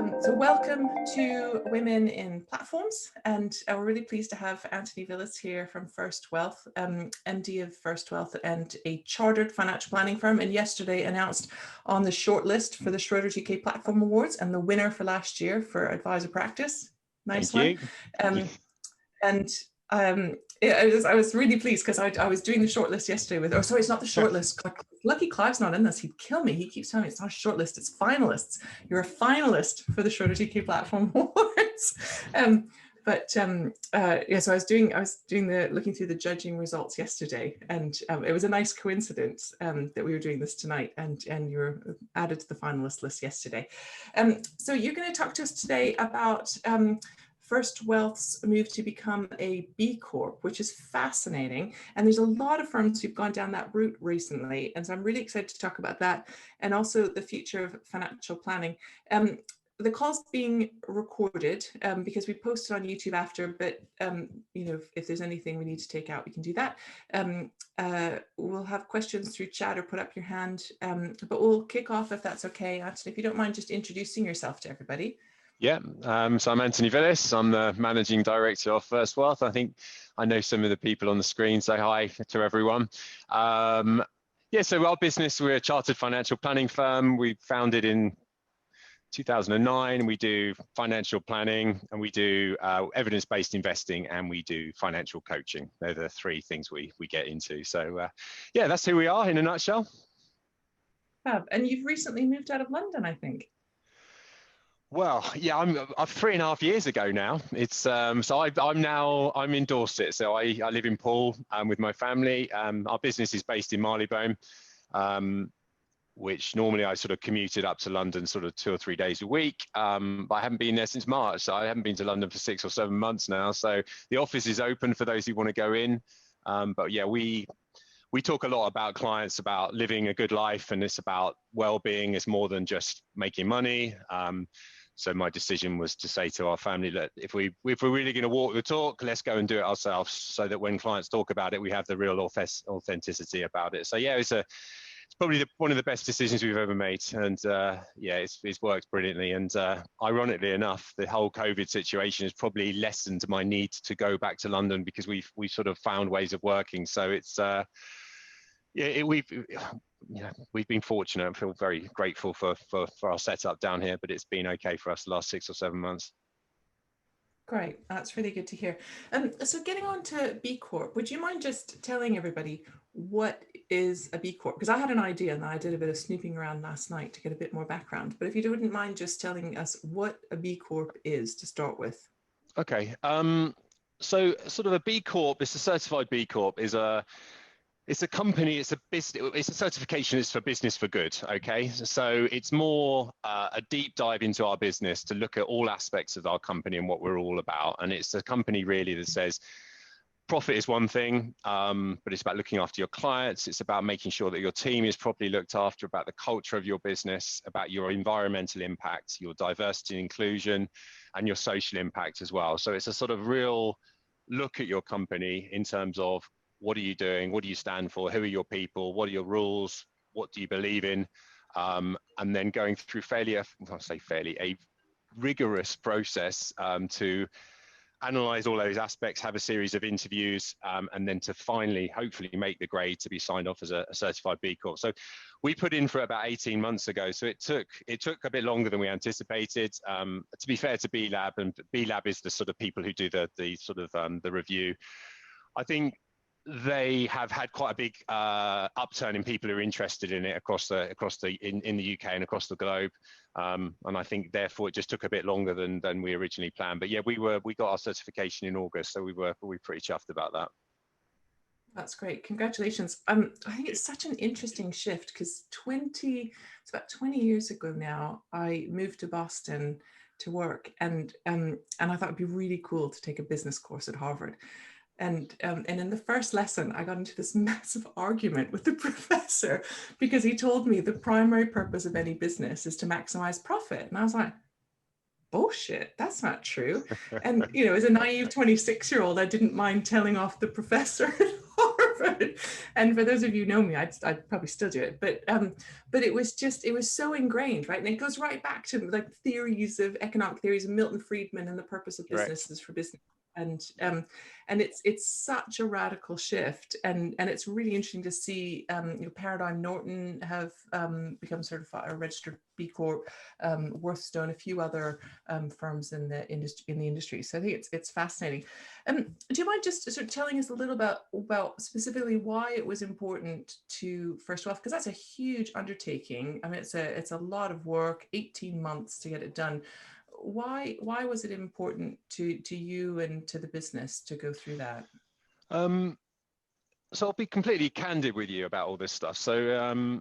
So welcome to Women in Platforms, and we're really pleased to have Anthony Villis here from First Wealth, MD of First Wealth and a chartered financial planning firm, and yesterday announced on the shortlist for the Schroders UK Platform Awards and the winner for last year for Advisor Practice. Nice one. And I was really pleased because I was doing the shortlist yesterday with, oh, sorry, it's not the shortlist. Lucky Clive's not in this. He'd kill me. He keeps telling me it's not a shortlist, it's finalists. You're a finalist for the Schroders UK Platform Awards. Yeah, so I was looking through the judging results yesterday, and it was a nice coincidence that we were doing this tonight, and you were added to the finalist list yesterday. So you're going to talk to us today about First Wealth's move to become a B Corp, which is fascinating. And there's a lot of firms who've gone down that route recently. And so I'm really excited to talk about that, and also the future of financial planning. The call's being recorded because we posted on YouTube after, but if there's anything we need to take out, we can do that. We'll have questions through chat or put up your hand, but we'll kick off if that's okay. Anthony, if you don't mind just introducing yourself to everybody. Yeah, so I'm Anthony Villis. I'm the Managing Director of First Wealth. I think I know some of the people on the screen, so hi to everyone. Yeah, so our business, we're a chartered financial planning firm. We founded in 2009. We do financial planning, and we do evidence-based investing, and we do financial coaching. They're the three things we get into. So yeah, that's who we are in a nutshell. Fab. And you've recently moved out of London, I think. Well, yeah, I'm 3.5 years ago now. It's so I'm in Dorset, so I live in Poole with my family. Our business is based in Marylebone, which normally I sort of commuted up to London sort of 2 or 3 days a week. But I haven't been there since March, so I haven't been to London for 6 or 7 months now. So the office is open for those who want to go in. But yeah, we talk a lot about clients, about living a good life, and it's about well-being. It's more than just making money. So my decision was to say to our family that if we're really going to walk the talk, let's go and do it ourselves, so that when clients talk about it, we have the real authenticity about it. So yeah, it's probably one of the best decisions we've ever made, and yeah, it's worked brilliantly. And ironically enough, the whole COVID situation has probably lessened my need to go back to London, because we've sort of found ways of working. So it's yeah, we've been fortunate. I feel very grateful for our setup down here, but it's been okay for us the last 6 or 7 months. Great, that's really good to hear. So getting on to B Corp, would you mind just telling everybody what is a B Corp? Because I had an idea, and I did a bit of snooping around last night to get a bit more background. But if you wouldn't mind just telling us what a B Corp is to start with. Okay. So sort of a B Corp, it's a certified B Corp, it's a company, it's a business, it's a certification, it's for business for good, okay? So it's more a deep dive into our business to look at all aspects of our company and what we're all about. And it's a company really that says profit is one thing, but it's about looking after your clients. It's about making sure that your team is properly looked after, about the culture of your business, about your environmental impact, your diversity and inclusion, and your social impact as well. So it's a sort of real look at your company in terms of, what are you doing? What do you stand for? Who are your people? What are your rules? What do you believe in? And then going through a rigorous process to analyze all those aspects, have a series of interviews, and then to finally, hopefully, make the grade to be signed off as a certified B Corp. So we put in for about 18 months ago. So it took a bit longer than we anticipated. To be fair to B Lab, and B Lab is the sort of people who do the sort of the review. I think they have had quite a big upturn in people who are interested in it in the UK and across the globe, and I think therefore it just took a bit longer than we originally planned. But yeah, we got our certification in August, so we were pretty chuffed about that. That's great, congratulations. I think it's such an interesting shift, because it's about 20 years ago now, I moved to Boston to work, and I thought it'd be really cool to take a business course at Harvard. And in the first lesson, I got into this massive argument with the professor, because he told me the primary purpose of any business is to maximize profit. And I was like, bullshit, that's not true. And, as a naive 26-year-old, I didn't mind telling off the professor at Harvard. And for those of you who know me, I'd probably still do it. But it was so ingrained, right? And it goes right back to like theories of economic theories of Milton Friedman and the purpose of business is for business. And it's such a radical shift, and it's really interesting to see Paradigm Norton have become certified or registered B Corp, Worthstone, a few other firms in the industry. So I think it's fascinating. Do you mind just sort of telling us a little about specifically why it was important to First Wealth, because that's a huge undertaking. I mean, it's a lot of work, 18 months to get it done. Why was it important to you and to the business to go through that? So I'll be completely candid with you about all this stuff. So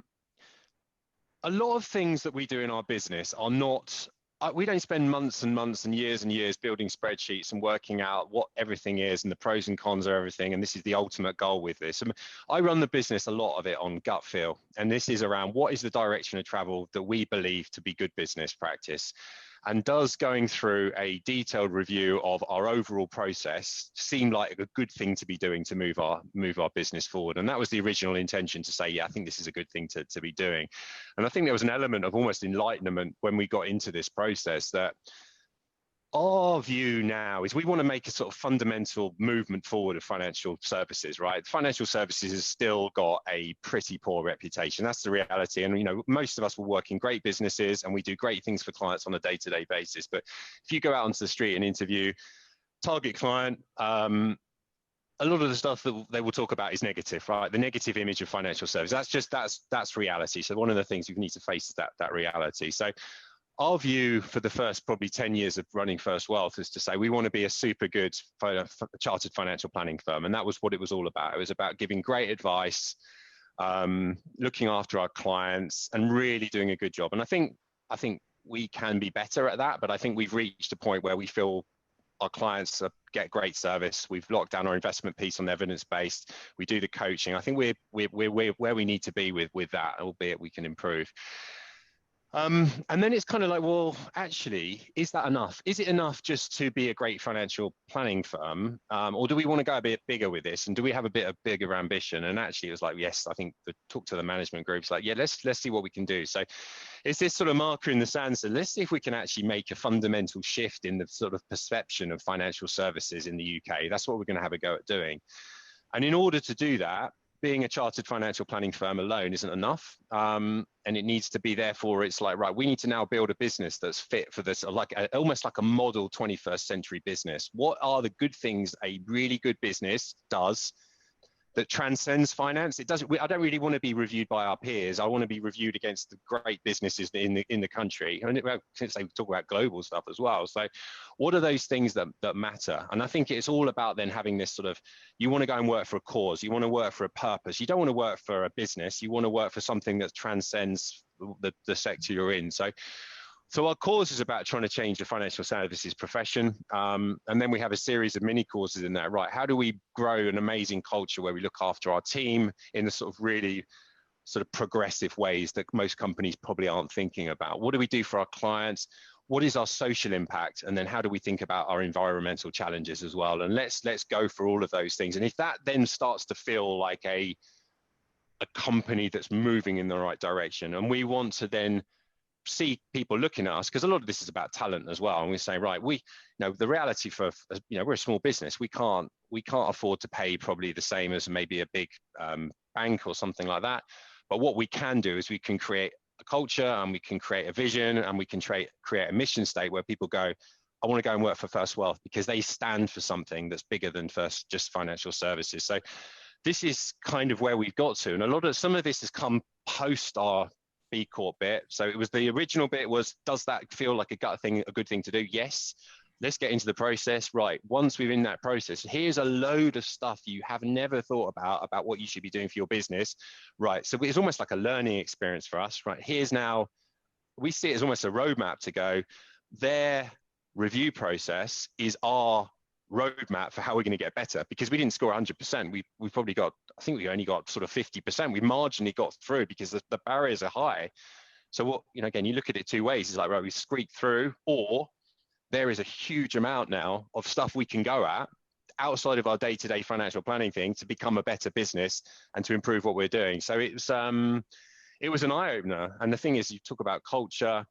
a lot of things that we do in our business are not, we don't spend months and months and years building spreadsheets and working out what everything is and the pros and cons of everything. And this is the ultimate goal with this. And I run the business, a lot of it on gut feel. And this is around what is the direction of travel that we believe to be good business practice. And does going through a detailed review of our overall process seem like a good thing to be doing to move our business forward? And that was the original intention, to say, yeah, I think this is a good thing to be doing. And I think there was an element of almost enlightenment when we got into this process, that our view now is we want to make a sort of fundamental movement forward of financial services, right? Financial services has still got a pretty poor reputation. That's the reality. And, most of us will work in great businesses and we do great things for clients on a day-to-day basis. But if you go out onto the street and interview target client, a lot of the stuff that they will talk about is negative, right? The negative image of financial service. That's reality. So one of the things you need to face is that reality. So our view for the first probably 10 years of running First Wealth is to say we want to be a super good chartered financial planning firm. And that was what it was all about. It was about giving great advice, looking after our clients and really doing a good job. And I think we can be better at that, but I think we've reached a point where we feel our clients get great service. We've locked down our investment piece on evidence-based. We do the coaching. I think we're where we need to be with that, albeit we can improve. And then it's kind of like, well, actually, is that enough? Is it enough just to be a great financial planning firm? Or do we want to go a bit bigger with this? And do we have a bit of bigger ambition? And actually, it was like, yes, I think the talk to the management groups, like, yeah, let's see what we can do. So it's this sort of marker in the sand. So let's see if we can actually make a fundamental shift in the sort of perception of financial services in the UK. That's what we're going to have a go at doing. And in order to do that, being a chartered financial planning firm alone isn't enough. And it needs to be, therefore, it's like, right, we need to now build a business that's fit for this, almost like a model 21st century business. What are the good things a really good business does that transcends finance? It doesn't. I don't really want to be reviewed by our peers. I want to be reviewed against the great businesses in the country. And since they talk about global stuff as well. So, what are those things that matter? And I think it's all about then having this sort of, you want to go and work for a cause. You want to work for a purpose. You don't want to work for a business. You want to work for something that transcends the sector you're in. So our course is about trying to change the financial services profession. And then we have a series of mini courses in that, right? How do we grow an amazing culture where we look after our team in the sort of really sort of progressive ways that most companies probably aren't thinking about? What do we do for our clients? What is our social impact? And then how do we think about our environmental challenges as well? And let's go for all of those things. And if that then starts to feel like a company that's moving in the right direction, and we want to then see people looking at us, because a lot of this is about talent as well. And we say, right, the reality for, we're a small business. We can't afford to pay probably the same as maybe a big bank or something like that. But what we can do is we can create a culture, and we can create a vision, and we can create a mission state where people go, I want to go and work for First Wealth because they stand for something that's bigger than just financial services. So this is kind of where we've got to. And some of this has come post our B Corp bit. So it was the original bit was, does that feel like a good thing to do? Yes. Let's get into the process. Right. Once we're in that process, here's a load of stuff you have never thought about what you should be doing for your business. Right. So it's almost like a learning experience for us. Right. Here's now, we see it as almost a roadmap to go. Their review process is our roadmap for how we're going to get better, because we didn't score 100%. We've probably got, I think we only got sort of 50%. We marginally got through because the barriers are high. So what, again, you look at it two ways. It's like, right, we squeaked through, or there is a huge amount now of stuff we can go at outside of our day-to-day financial planning thing to become a better business and to improve what we're doing. So it was an eye-opener. And the thing is, you talk about culture,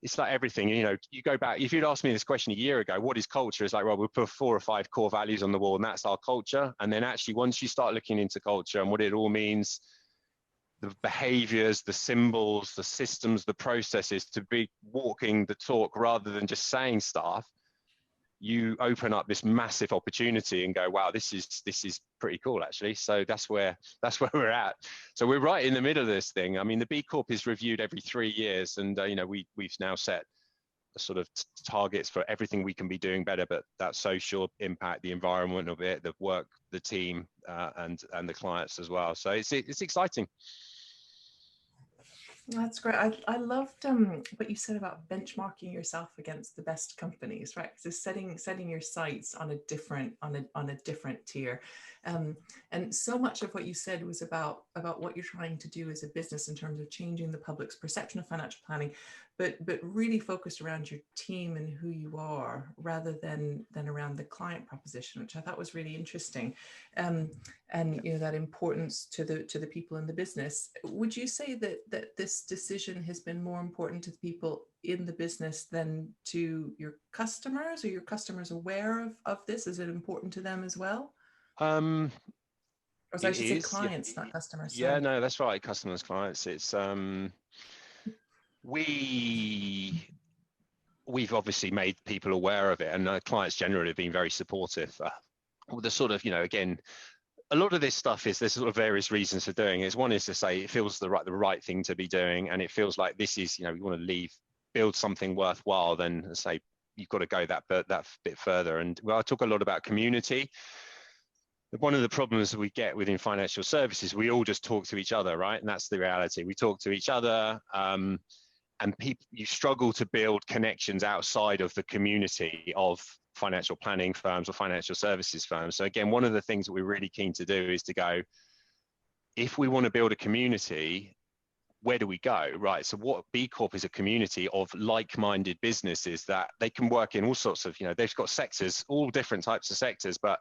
it's like everything, you know, you go back, if you'd asked me this question a year ago, what is culture? It's like, well, we'll put 4 or 5 core values on the wall and that's our culture. And then actually, once you start looking into culture and what it all means, the behaviors, the symbols, the systems, the processes, to be walking the talk rather than just saying stuff, you open up this massive opportunity and go, wow, this is pretty cool, actually. So that's where we're at. So we're right in the middle of this thing. I mean, the B Corp is reviewed every 3 years, and you know, we've now set sort of targets for everything we can be doing better, but that social impact, the environment of it, the work, the team, and the clients as well. So it's exciting. That's great. I loved what you said about benchmarking yourself against the best companies, right? So setting your sights on a different tier, and so much of what you said was about what you're trying to do as a business in terms of changing the public's perception of financial planning, but really focused around your team and who you are rather than around the client proposition, which I thought was really interesting. And you know, that importance to the people in the business. Would you say that this decision has been more important to the people in the business than to your customers? Are your customers aware of this? Is it important to them as well? Or I should say clients, not customers. Yeah, sorry. no, that's right. Customers, clients. It's we've obviously made people aware of it, and clients generally have been very supportive. The sort of, you know, again, a lot of this stuff is, there's sort of various reasons for doing it. One is to say it feels the right thing to be doing, and it feels like this is, you know, you want to build something worthwhile, then say you've got to go that bit further. And well, I talk a lot about community. One of the problems that we get within financial services, we all just talk to each other, right? And that's the reality. We talk to each other, and you struggle to build connections outside of the community of financial planning firms or financial services firms. So again, one of the things that we're really keen to do is to go, if we want to build a community, where do we go, right? So what B Corp is a community of like-minded businesses that they can work in all sorts of, you know, they've got sectors, all different types of sectors, but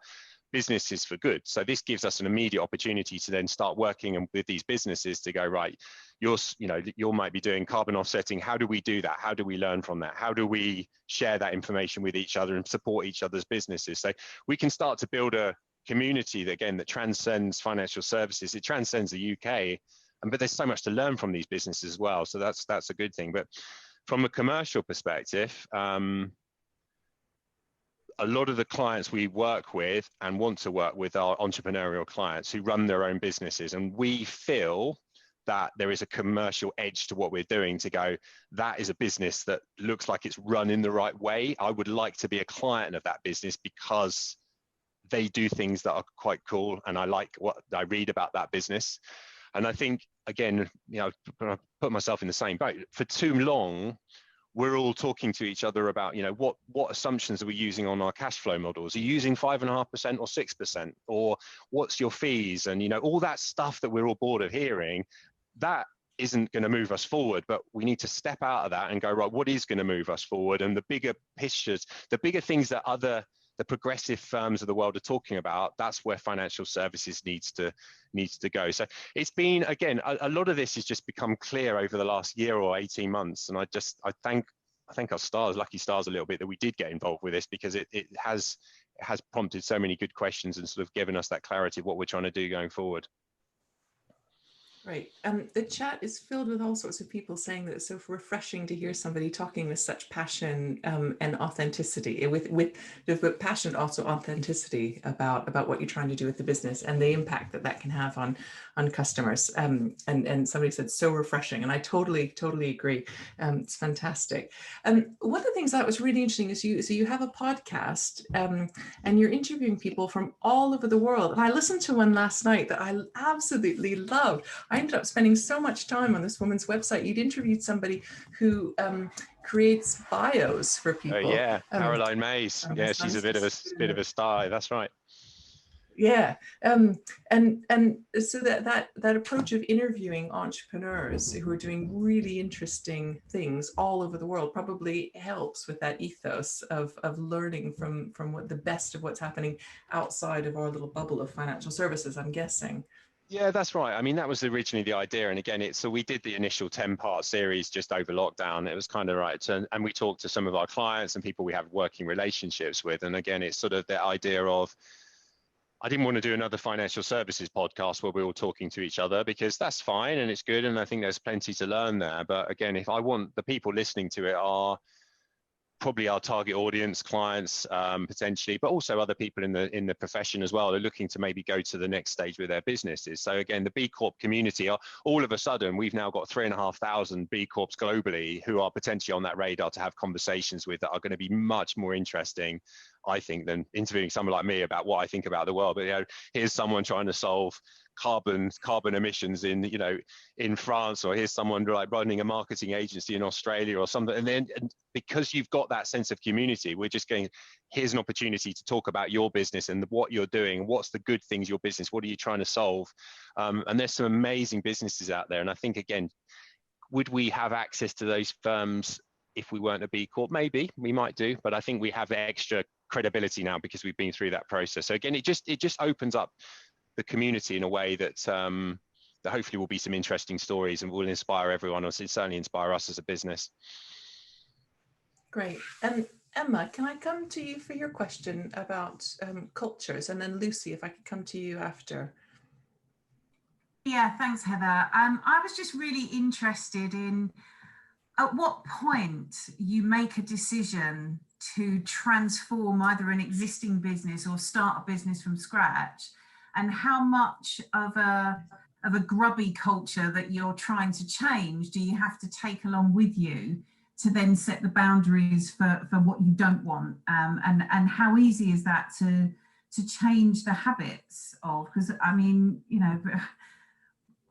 businesses for good. So this gives us an immediate opportunity to then start working with these businesses to go, right, you might be doing carbon offsetting. How do we do that? How do we learn from that? How do we share that information with each other and support each other's businesses? So we can start to build a community that, again, that transcends financial services. It transcends the UK, but there's so much to learn from these businesses as well. So that's a good thing. But from a commercial perspective, a lot of the clients we work with and want to work with are entrepreneurial clients who run their own businesses. And we feel that there is a commercial edge to what we're doing to go, that is a business that looks like it's run in the right way. I would like to be a client of that business because they do things that are quite cool. And I like what I read about that business. And I think, again, you know, I put myself in the same boat. For too long, we're all talking to each other about, you know, what assumptions are we using on our cash flow models? Are you using 5.5% or 6%? Or what's your fees? And, you know, all that stuff that we're all bored of hearing, that isn't going to move us forward. But we need to step out of that and go, right, what is going to move us forward? And the bigger pictures, the bigger things that the progressive firms of the world are talking about, that's where financial services needs to go. So it's been, again, a lot of this has just become clear over the last year or 18 months. And I thank our lucky stars a little bit that we did get involved with this, because it has prompted so many good questions and sort of given us that clarity of what we're trying to do going forward. Right. The chat is filled with all sorts of people saying that it's so refreshing to hear somebody talking with such passion and authenticity, with passion, also authenticity about what you're trying to do with the business and the impact that can have on customers. And somebody said so refreshing, and I totally agree. It's fantastic. One of the things that was really interesting is you have a podcast and you're interviewing people from all over the world. And I listened to one last night that I absolutely loved. I ended up spending so much time on this woman's website. You'd interviewed somebody who creates bios for people. Yeah, Caroline Mays. Yeah, she's a bit of a star. That's right. Yeah, and so that approach of interviewing entrepreneurs who are doing really interesting things all over the world probably helps with that ethos of learning from what the best of what's happening outside of our little bubble of financial services, I'm guessing. Yeah, that's right. I mean, that was originally the idea. And again, so we did the initial 10-part series just over lockdown. It was kind of right. And we talked to some of our clients and people we have working relationships with. And again, it's sort of the idea of, I didn't want to do another financial services podcast where we're all talking to each other, because that's fine and it's good. And I think there's plenty to learn there. But again, if I want the people listening to it are probably our target audience, clients, potentially, but also other people in the profession as well. They're looking to maybe go to the next stage with their businesses. So again, the B Corp community, all of a sudden, we've now got 3,500 B Corps globally who are potentially on that radar to have conversations with, that are going to be much more interesting, I think, than interviewing someone like me about what I think about the world. But, you know, here's someone trying to solve carbon emissions in France, or here's someone like running a marketing agency in Australia or something. And because you've got that sense of community, we're just going, here's an opportunity to talk about your business and what you're doing, what's the good things your business, what are you trying to solve? And there's some amazing businesses out there. And I think, again, would we have access to those firms if we weren't a B Corp? Maybe we might do, but I think we have extra credibility now because we've been through that process. So again, it just opens up the community in a way that that hopefully will be some interesting stories and will inspire everyone, or certainly inspire us as a business. Great. And Emma, can I come to you for your question about cultures, and then Lucy, if I could come to you after. Yeah, thanks, Heather. I was just really interested in at what point you make a decision to transform either an existing business or start a business from scratch, and how much of a grubby culture that you're trying to change do you have to take along with you to then set the boundaries for what you don't want, and how easy is that to change the habits of, because I mean, you know,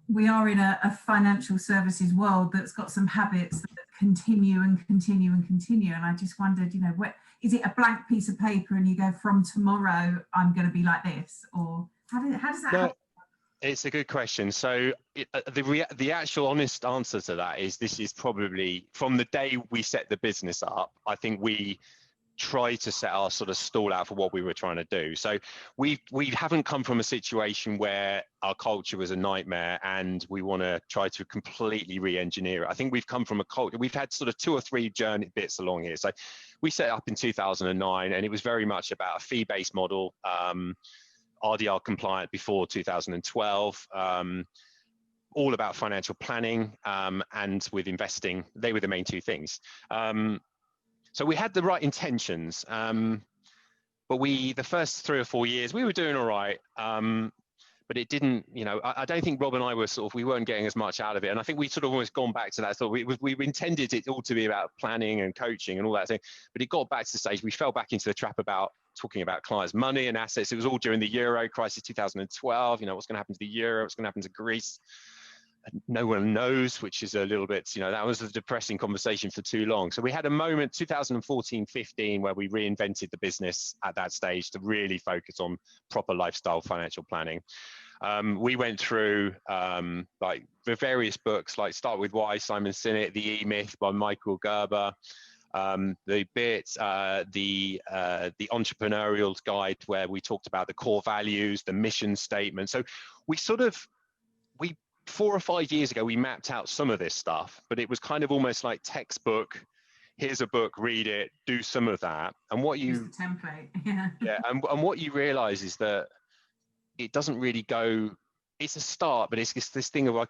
we are in a financial services world that's got some habits that continue and continue and continue. And I just wondered, you know, is it a blank piece of paper and you go, from tomorrow I'm going to be like this, or how does that happen? It's a good question. So the actual honest answer to that is, this is probably from the day we set the business up, I think we try to set our sort of stall out for what we were trying to do. So we haven't come from a situation where our culture was a nightmare and we want to try to completely re-engineer it. I think we've come from a culture, we've had sort of 2 or 3 journey bits along here. So we set up in 2009 and it was very much about a fee-based model, RDR compliant before 2012, all about financial planning and with investing. They were the main 2 things. So we had the right intentions, but the first 3 or 4 years, we were doing all right, but it didn't, you know, I don't think Rob and I were we weren't getting as much out of it. And I think we sort of almost gone back to that. So we intended it all to be about planning and coaching and all that thing, but it got back to the stage, we fell back into the trap about talking about clients' money and assets. It was all during the Euro crisis, 2012, you know, what's going to happen to the Euro, what's going to happen to Greece. No one knows, which is a little bit, you know, that was a depressing conversation for too long. So we had a moment, 2014-15, where we reinvented the business at that stage to really focus on proper lifestyle financial planning. We went through like the various books, like Start With Why, Simon Sinek, The E-Myth by Michael Gerber, the Entrepreneurial Guide, where we talked about the core values, the mission statement. So we 4 or 5 years ago, we mapped out some of this stuff, but it was kind of almost like textbook. Here's a book, read it, do some of that. And what you use the template, yeah. Yeah, and what you realize is that it doesn't really go. It's a start, but it's this thing of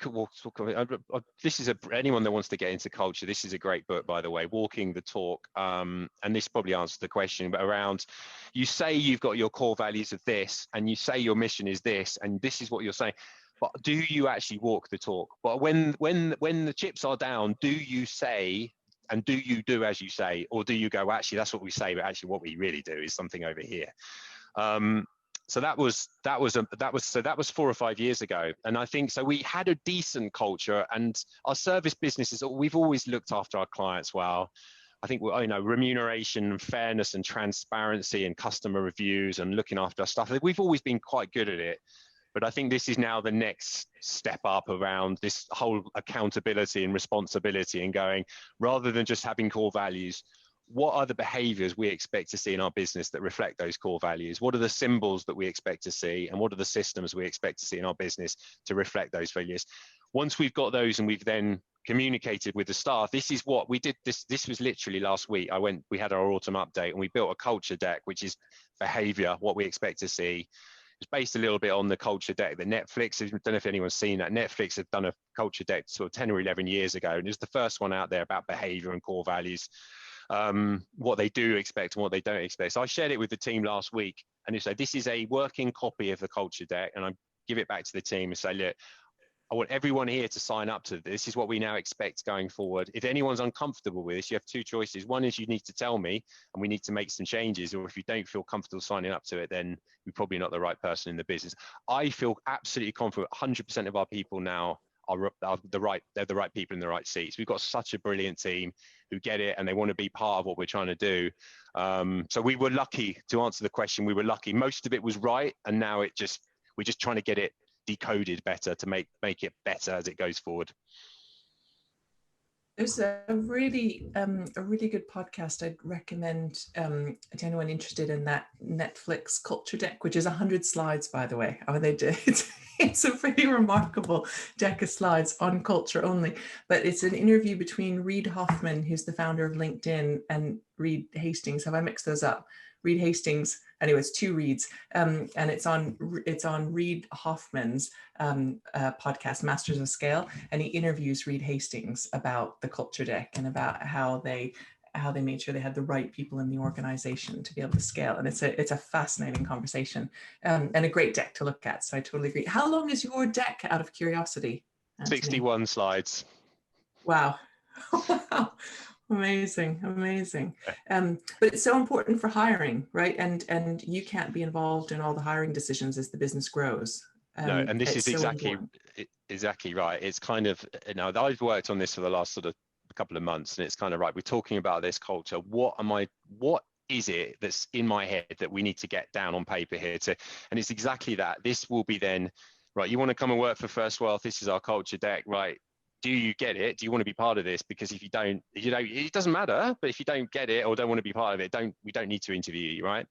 this is anyone that wants to get into culture. This is a great book, by the way, Walking the Talk. And this probably answers the question, but around, you say you've got your core values of this, and you say your mission is this, and this is what you're saying. But do you actually walk the talk? But when the chips are down, do you say, and do you do as you say, or do you go, actually that's what we say, but actually what we really do is something over here? So that was 4 or 5 years ago, and I think so. We had a decent culture, and our service businesses, we've always looked after our clients well. I think, you know, remuneration and fairness and transparency and customer reviews and looking after our stuff. We've always been quite good at it, but I think this is now the next step up around this whole accountability and responsibility, and going, rather than just having core values, what are the behaviors we expect to see in our business that reflect those core values? What are the symbols that we expect to see? And what are the systems we expect to see in our business to reflect those values? Once we've got those and we've then communicated with the staff, this is what we did. This was literally last week. We had our autumn update and we built a culture deck, which is behavior, what we expect to see. It's based a little bit on the culture deck that Netflix, I don't know if anyone's seen that. Netflix have done a culture deck sort of 10 or 11 years ago. And it's the first one out there about behavior and core values. What they do expect and what they don't expect. So I shared it with the team last week, and so this is a working copy of the culture deck, and I give it back to the team and say, look, I want everyone here to sign up to this. This is what we now expect going forward. If anyone's uncomfortable with this, you have two choices. One is you need to tell me and we need to make some changes, or if you don't feel comfortable signing up to it, then you're probably not the right person in the business. I feel absolutely confident 100% of our people now are the right people in the right seats. We've got such a brilliant team who get it and they want to be part of what we're trying to do. So we were lucky, to answer the question, we were lucky. Most of it was right, and now we're just trying to get it decoded better to make it better as it goes forward. There's a really good podcast I'd recommend to anyone interested in that Netflix culture deck, which is 100 slides, by the way. I mean, they do. It's a pretty remarkable deck of slides on culture only, but it's an interview between Reid Hoffman, who's the founder of LinkedIn, and Reed Hastings. Have I mixed those up? Reed Hastings. Anyway, it's two Reeds, and it's on Reid Hoffman's podcast, Masters of Scale, and he interviews Reed Hastings about the culture deck and about how they made sure they had the right people in the organization to be able to scale. And it's a fascinating conversation, and a great deck to look at. So I totally agree. How long is your deck, out of curiosity, Anthony? 61 slides. Wow. Wow. Amazing. But it's so important for hiring, right? And you can't be involved in all the hiring decisions as the business grows. No, and this is so exactly right. It's kind of, you know, I've worked on this for the last sort of couple of months, and it's kind of right. We're talking about this culture. What is it that's in my head that we need to get down on paper here and it's exactly that. This will be then, right, you want to come and work for First Wealth, this is our culture deck, right? Do you get it? Do you want to be part of this? Because if you don't, it doesn't matter, but if you don't get it or don't want to be part of it, we don't need to interview you, right?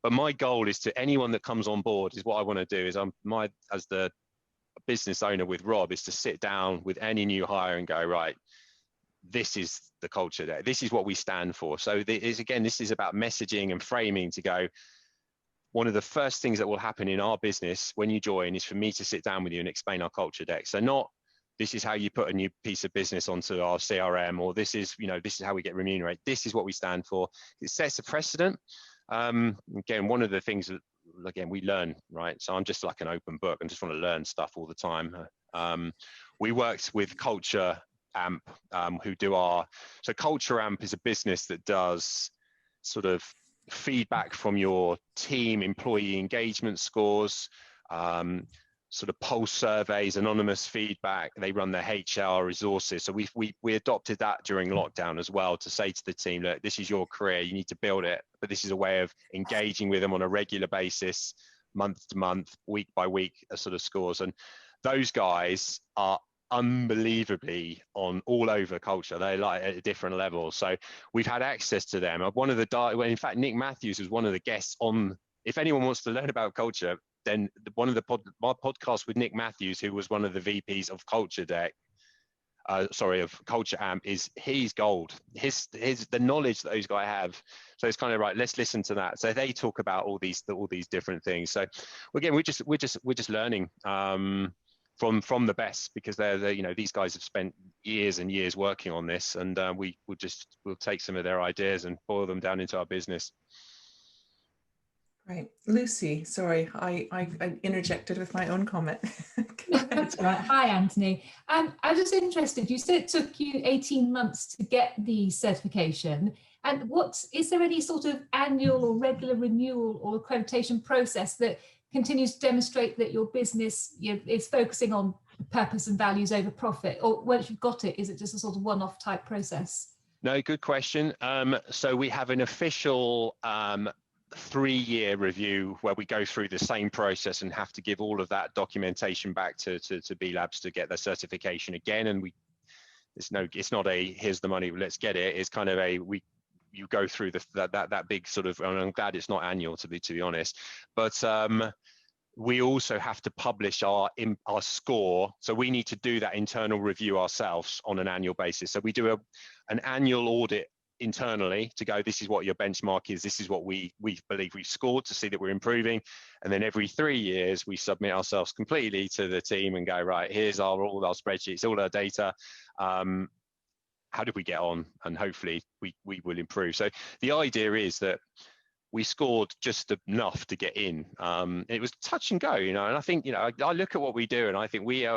But my goal is to anyone that comes on board, is what I want to do is as the business owner with Rob, is to sit down with any new hire and go, right, this is the culture there. This is what we stand for. So this is about messaging and framing to go, one of the first things that will happen in our business when you join is for me to sit down with you and explain our culture deck. So not, this is how you put a new piece of business onto our CRM, or this is how we get remunerated. This is what we stand for. It sets a precedent. Again, one of the things that, again, we learn, right? So I'm just like an open book and just want to learn stuff all the time. We worked with Culture Amp, who do so Culture Amp is a business that does sort of feedback from your team, employee engagement scores, sort of pulse surveys, anonymous feedback. They run their HR resources. So we adopted that during lockdown as well, to say to the team, look, this is your career, you need to build it, but this is a way of engaging with them on a regular basis, month to month, week by week, sort of scores. And those guys are unbelievably on all over culture. They're like at a different level. So we've had access to them. In fact, Nick Matthews was one of the guests on, if anyone wants to learn about culture, then one of my podcast with Nick Matthews, who was one of the VPs of Culture Deck, of Culture Amp, he's gold. The knowledge that those guys have. So it's kind of right. Let's listen to that. So they talk about all these different things. So again, we're just learning from the best, because they're these guys have spent years and years working on this, and we'll take some of their ideas and boil them down into our business. Right. Lucy, sorry, I interjected with my own comment. That's right. Hi, Anthony. I was just interested, you said it took you 18 months to get the certification. And is there any sort of annual or regular renewal or accreditation process that continues to demonstrate that your business is focusing on purpose and values over profit? Or once you've got it, is it just a sort of one-off type process? No, good question. So we have an official 3-year review where we go through the same process and have to give all of that documentation back to B Labs to get the certification again. And it's not a here's the money, let's get it. It's kind of you go through that big sort of, and I'm glad it's not annual to be honest, but we also have to publish our score. So we need to do that internal review ourselves on an annual basis. So we do an annual audit internally to go, this is what your benchmark is, this is what we believe we've scored, to see that we're improving. And then every 3 years we submit ourselves completely to the team and go, right, here's all our spreadsheets, all our data. How did we get on? And hopefully we will improve. So the idea is that we scored just enough to get in. It was touch and go, and I think, I look at what we do and I think we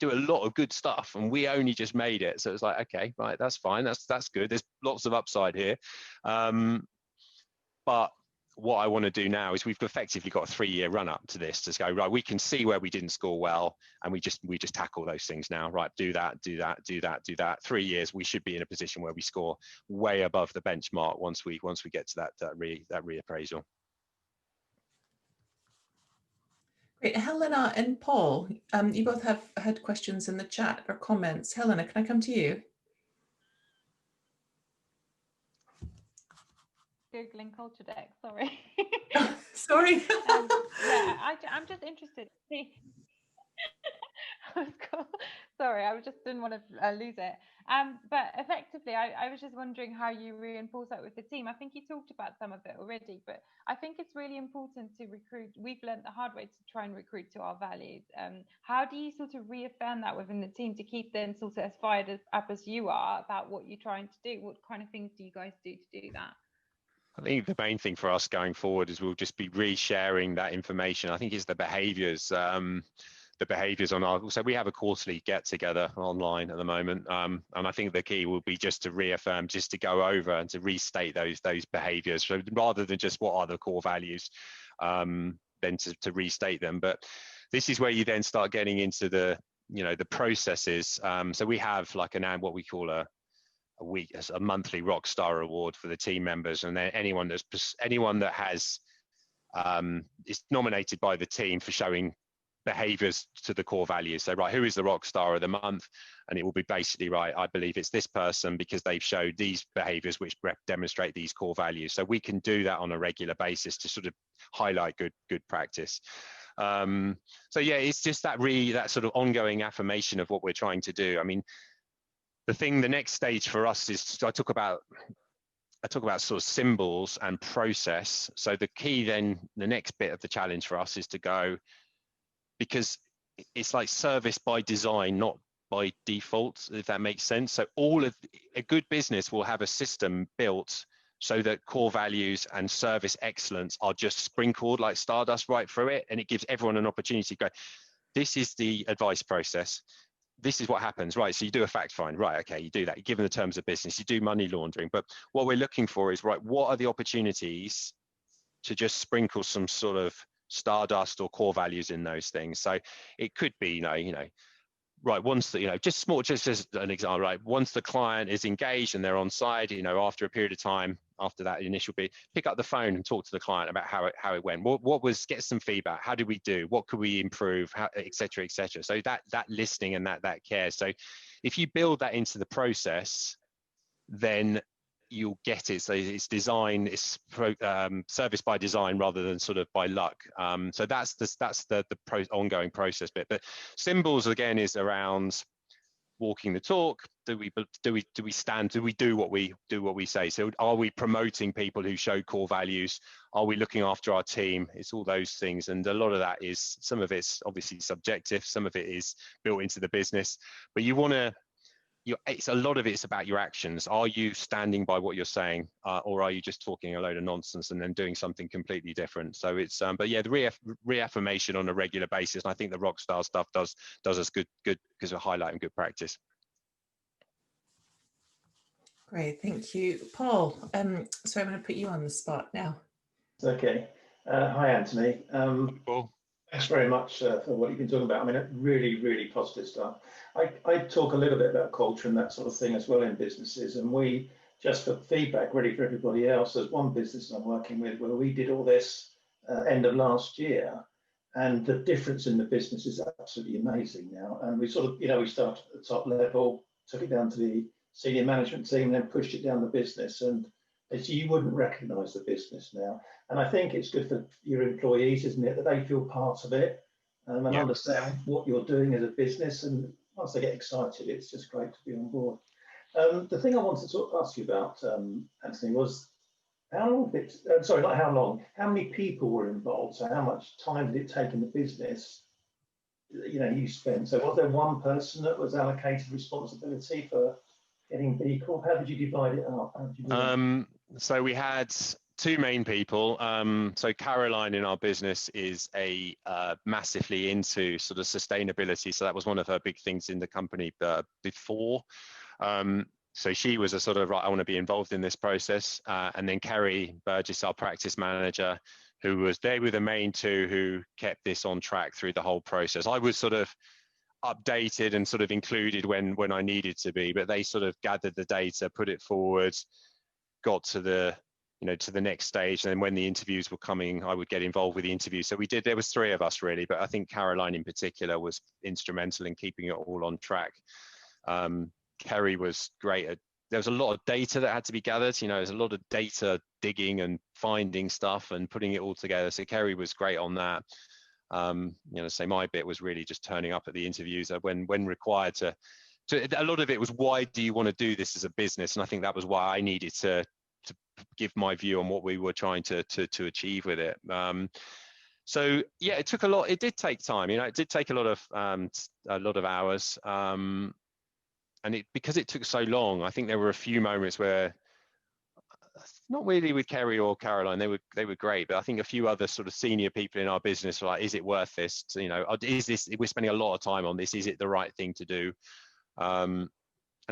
do a lot of good stuff and we only just made it. So it's like, okay, right, that's fine. That's good. There's lots of upside here. But what I want to do now is we've effectively got a 3-year run up to this to go, right, we can see where we didn't score well and we just tackle those things now, right? Do that. 3 years, we should be in a position where we score way above the benchmark once we get to that reappraisal. Great. Helena and Paul, you both have had questions in the chat or comments. Helena, can I come to you? Googling culture deck, sorry. Sorry. Yeah, I'm just interested. Sorry, I just didn't want to lose it. But effectively, I was just wondering how you reinforce that with the team. I think you talked about some of it already, but I think it's really important to recruit. We've learned the hard way to try and recruit to our values. How do you sort of reaffirm that within the team to keep them sort of as fired up as you are about what you're trying to do? What kind of things do you guys do to do that? I think the main thing for us going forward is we'll just be resharing that information. I think it's the behaviours on our, so we have a quarterly get together online at the moment. And I think the key will be just to reaffirm, just to go over and to restate those behaviours. So rather than just what are the core values, then to restate them. But this is where you then start getting into the processes. So we have like what we call a monthly Rockstar Award for the team members, and then anyone that has is nominated by the team for showing behaviors to the core values. So right, who is the rock star of the month? And it will be basically, right, I believe it's this person because they've showed these behaviors which demonstrate these core values. So we can do that on a regular basis to sort of highlight good practice. So yeah, it's just that sort of ongoing affirmation of what we're trying to do. I mean, the next stage for us is I talk about sort of symbols and process. So the key then, the next bit of the challenge for us is to go, because it's like service by design, not by default, if that makes sense. So all of a good business will have a system built so that core values and service excellence are just sprinkled like stardust right through it. And it gives everyone an opportunity to go, this is the advice process. This is what happens, right? So you do a fact find, right? Okay, you do that. You give them the terms of business, you do money laundering. But what we're looking for is, right, what are the opportunities to just sprinkle some sort of stardust or core values in those things? So it could be, right, once the, just as an example, right, once the client is engaged and they're on side, after a period of time, after that initial bit, pick up the phone and talk to the client about how it went. What was, get some feedback. How did we do? What could we improve? How, et cetera, et cetera. So that listening and that care. So if you build that into the process, then you'll get it. So it's design, it's service by design rather than sort of by luck. So that's the ongoing process bit. But symbols again is around walking the talk. Do we stand? Do we do what we say? So are we promoting people who show core values? Are we looking after our team? It's all those things, and a lot of that is, some of it's obviously subjective, some of it is built into the business. But you want to. It's a lot of it's about your actions. Are you standing by what you're saying, or are you just talking a load of nonsense and then doing something completely different? So it's, but yeah, the reaffirmation on a regular basis. And I think the Rockstar stuff does us good because we're highlighting good practice. Great, thank you, Paul. So I'm going to put you on the spot now. Okay. Hi, Anthony. Paul. Thanks very much for what you've been talking about. I mean, really, really positive stuff. I talk a little bit about culture and that sort of thing as well in businesses. And we, just for feedback really for everybody else, there's one business I'm working with where we did all this end of last year. And the difference in the business is absolutely amazing now. And we sort of, we started at the top level, took it down to the senior management team, then pushed it down the business. And as you wouldn't recognize the business now. And I think it's good for your employees, isn't it, that they feel part of it and understand what you're doing as a business. And once they get excited, it's just great to be on board. The thing I wanted to ask you about, Anthony, was how long did it, sorry, not how long, how many people were involved? So how much time did it take in the business, you spent? So was there one person that was allocated responsibility for getting B Corp? How did you divide it up? How did you do that? So we had two main people. So Caroline in our business is massively into sort of sustainability. So that was one of her big things in the company before. So she was a sort of, right, I want to be involved in this process. And then Kerry Burgess, our practice manager, who was there with the main two who kept this on track through the whole process. I was sort of updated and sort of included when I needed to be, but they sort of gathered the data, put it forward, got to the to the next stage, and then when the interviews were coming, I would get involved with the interview. So there was three of us really, but I think Caroline in particular was instrumental in keeping it all on track. Kerry was great there was a lot of data that had to be gathered. There's a lot of data digging and finding stuff and putting it all together. So Kerry was great on that. So my bit was really just turning up at the interviews when required to a lot of it was, why do you want to do this as a business? And I think that was why I needed to give my view on what we were trying to achieve with it. So yeah, it took a lot. It did take time. It did take a lot of hours. And because it took so long, I think there were a few moments where, not really with Kerry or Caroline, they were great, but I think a few other sort of senior people in our business were like, is it worth this? Is this, we're spending a lot of time on this, is it the right thing to do? And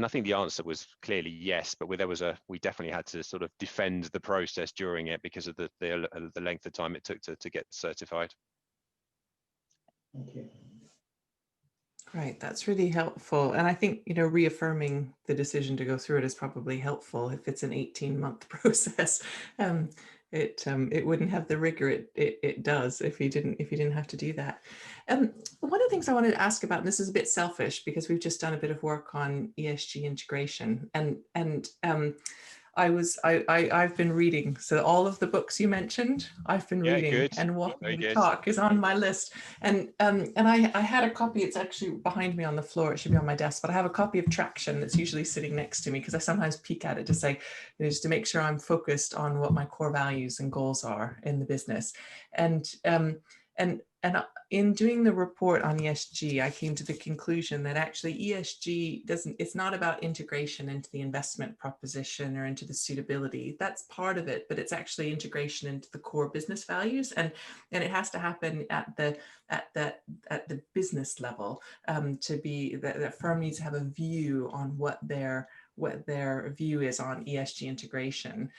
I think the answer was clearly yes, but we definitely had to sort of defend the process during it because of the length of time it took to get certified. Thank you. Right, that's really helpful. And I think, reaffirming the decision to go through it is probably helpful. If it's an 18-month process, it wouldn't have the rigor it does if you didn't have to do that. One of the things I wanted to ask about, and this is a bit selfish because we've just done a bit of work on ESG integration, and I've been reading, so all of the books you mentioned, I've been reading, good. And Walking the Talk is on my list. And I had a copy, it's actually behind me on the floor, it should be on my desk, but I have a copy of Traction that's usually sitting next to me because I sometimes peek at it to say, just to make sure I'm focused on what my core values and goals are in the business. And in doing the report on ESG, I came to the conclusion that actually ESG it's not about integration into the investment proposition or into the suitability. That's part of it, but it's actually integration into the core business values. And it has to happen at the business level to be that the firm needs to have a view on what their view is on ESG integration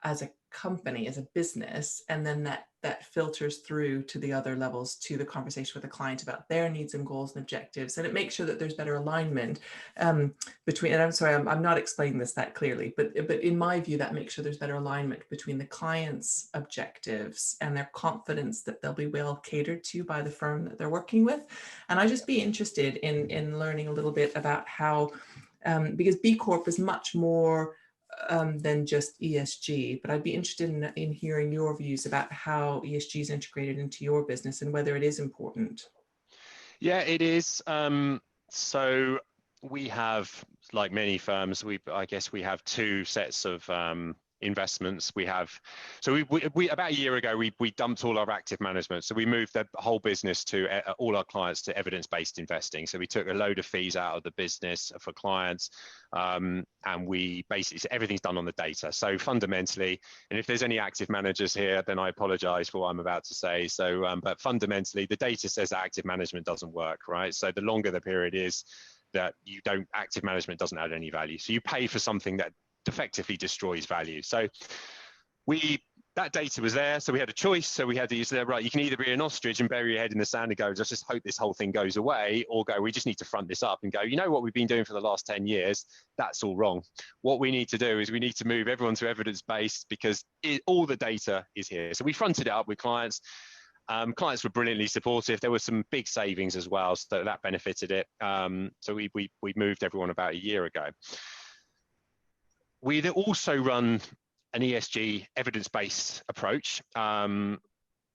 as a company, as a business, and then that filters through to the other levels, to the conversation with the client about their needs and goals and objectives, and it makes sure that there's better alignment between. And I'm sorry, I'm not explaining this that clearly, but in my view, that makes sure there's better alignment between the client's objectives and their confidence that they'll be well catered to by the firm that they're working with. And I'd just be interested in learning a little bit about how, because B Corp is much more than just ESG, but I'd be interested in hearing your views about how ESG is integrated into your business and whether it is important. Yeah, it is. So we have, like many firms, I guess we have two sets of investments. We about a year ago we dumped all our active management, so we moved the whole business to all our clients to evidence-based investing. So we took a load of fees out of the business for clients, and we basically, everything's done on the data. So fundamentally, and if there's any active managers here, then I apologize for what I'm about to say. So but fundamentally, the data says that active management doesn't work, right? So the longer the period is that active management doesn't add any value. So you pay for something that effectively destroys value. So that data was there, so we had a choice. So we had to use right, you can either be an ostrich and bury your head in the sand and go, just hope this whole thing goes away, or go, we just need to front this up and go, you know what we've been doing for the last 10 years, that's all wrong. What we need to do is we need to move everyone to evidence-based, because all the data is here. So we fronted it up with clients. Clients were brilliantly supportive. There were some big savings as well, so that benefited it. So we moved everyone about a year ago. We also run an ESG evidence-based approach. Now,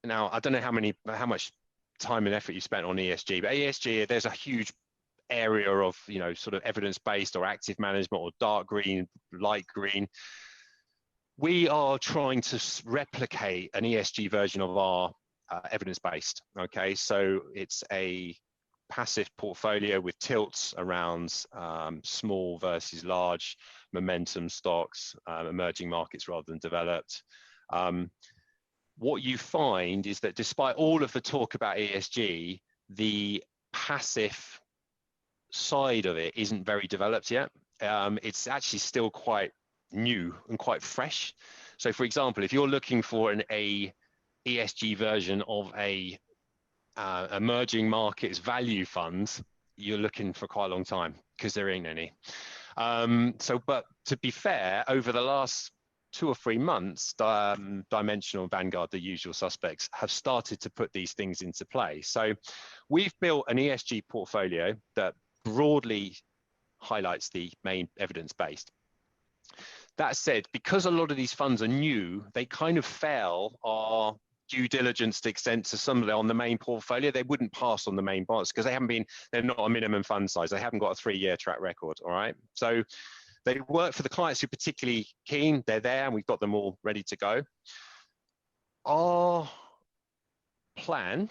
I don't know how much time and effort you spent on ESG, but ESG, there's a huge area of, you know, sort of evidence-based or active management or dark green, light green. We are trying to replicate an ESG version of our evidence-based. Okay, so it's a passive portfolio with tilts around small versus large momentum stocks, emerging markets rather than developed. What you find is that despite all of the talk about ESG, the passive side of it isn't very developed yet. It's actually still quite new and quite fresh. So for example, if you're looking for an ESG version of a emerging markets value fund, you're looking for quite a long time because there ain't any. But to be fair, over the last 2 or 3 months, Dimensional, Vanguard, the usual suspects, have started to put these things into play. So we've built an ESG portfolio that broadly highlights the main evidence-based. That said, because a lot of these funds are new, they kind of fail our due diligence to extent to some of them on the main portfolio. They wouldn't pass on the main bonds because they're not a minimum fund size. They haven't got a 3-year track record, all right? So they work for the clients who are particularly keen. They're there and we've got them all ready to go. Our plan,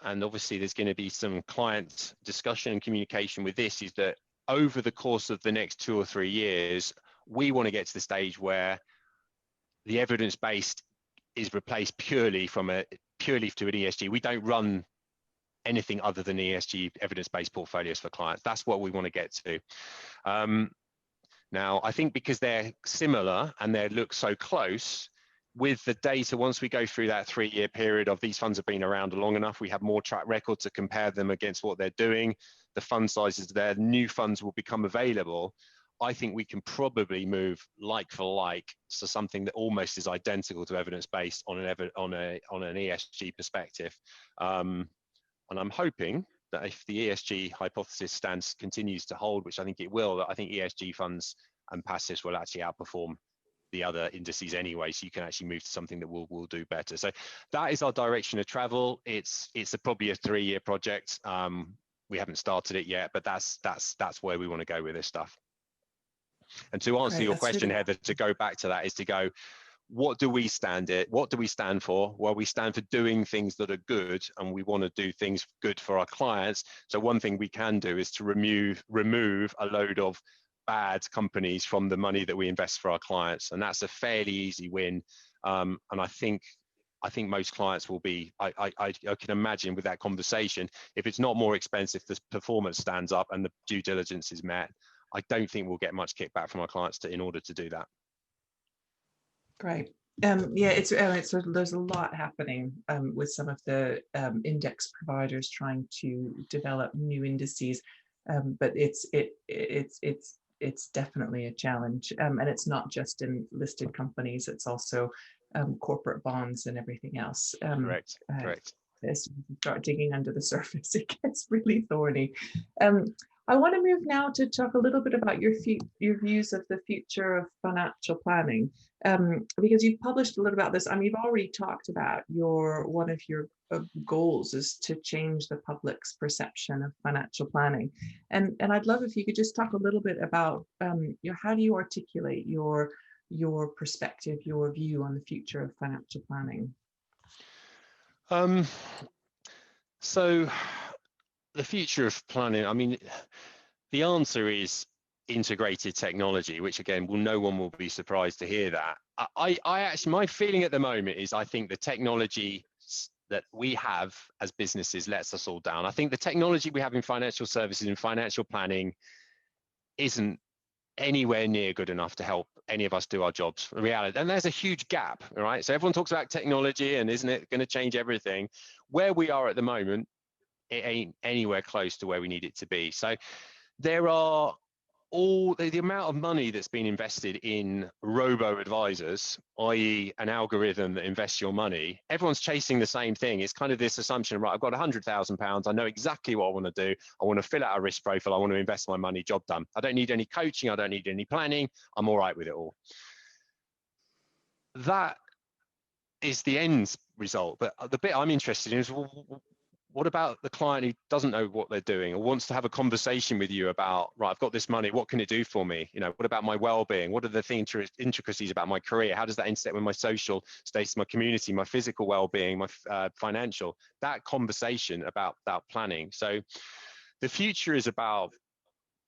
and obviously there's going to be some client discussion and communication with this, is that over the course of the next 2 or 3 years, we want to get to the stage where the evidence-based is replaced purely to an ESG. We don't run anything other than ESG evidence-based portfolios for clients. That's what we want to get to. Now, I think because they're similar and they look so close, with the data, once we go through that 3-year period of these funds have been around long enough, we have more track record to compare them against what they're doing. The fund sizes there, new funds will become available. I think we can probably move like for like to something that almost is identical to evidence-based on an ESG perspective. And I'm hoping that if the ESG hypothesis continues to hold, which I think it will, that I think ESG funds and passives will actually outperform the other indices anyway, so you can actually move to something that will do better. So that is our direction of travel. It's probably a 3-year project. We haven't started it yet, but that's where we want to go with this stuff. And to answer your question, Heather, to go back to that is to go, what do we stand for? Well, we stand for doing things that are good, and we want to do things good for our clients. So one thing we can do is to remove a load of bad companies from the money that we invest for our clients, and that's a fairly easy win. And I think most clients will be. I can imagine with that conversation, if it's not more expensive, the performance stands up and the due diligence is met, I don't think we'll get much kickback from our clients in order to do that. Great. Yeah, there's a lot happening with some of the index providers trying to develop new indices, but it's definitely a challenge, and it's not just in listed companies; it's also corporate bonds and everything else. Correct. As you start digging under the surface, it gets really thorny. I want to move now to talk a little bit about your views of the future of financial planning, because you've published a little about this. I mean, you've already talked about one of your goals is to change the public's perception of financial planning, and I'd love if you could just talk a little bit about how do you articulate your perspective, your view on the future of financial planning. So the future of planning, I mean, the answer is integrated technology, which again, no one will be surprised to hear that. I actually, my feeling at the moment is I think the technology that we have as businesses lets us all down. I think the technology we have in financial services and financial planning isn't anywhere near good enough to help any of us do our jobs in reality. And there's a huge gap, all right? So everyone talks about technology and isn't it going to change everything? Where we are at the moment, it ain't anywhere close to where we need it to be. So there are all the amount of money that's been invested in robo advisors, i.e. an algorithm that invests your money. Everyone's chasing the same thing. It's kind of this assumption, right, I've got £100,000. I know exactly what I want to do. I want to fill out a risk profile. I want to invest my money, job done. I don't need any coaching. I don't need any planning. I'm all right with it all. That is the end result. But the bit I'm interested in is, well, what about the client who doesn't know what they're doing or wants to have a conversation with you about, right, I've got this money, what can it do for me? You know, what about my well-being? What are the intricacies about my career? How does that intersect with my social status, my community, my physical well-being, my financial? That conversation about that planning. So the future is about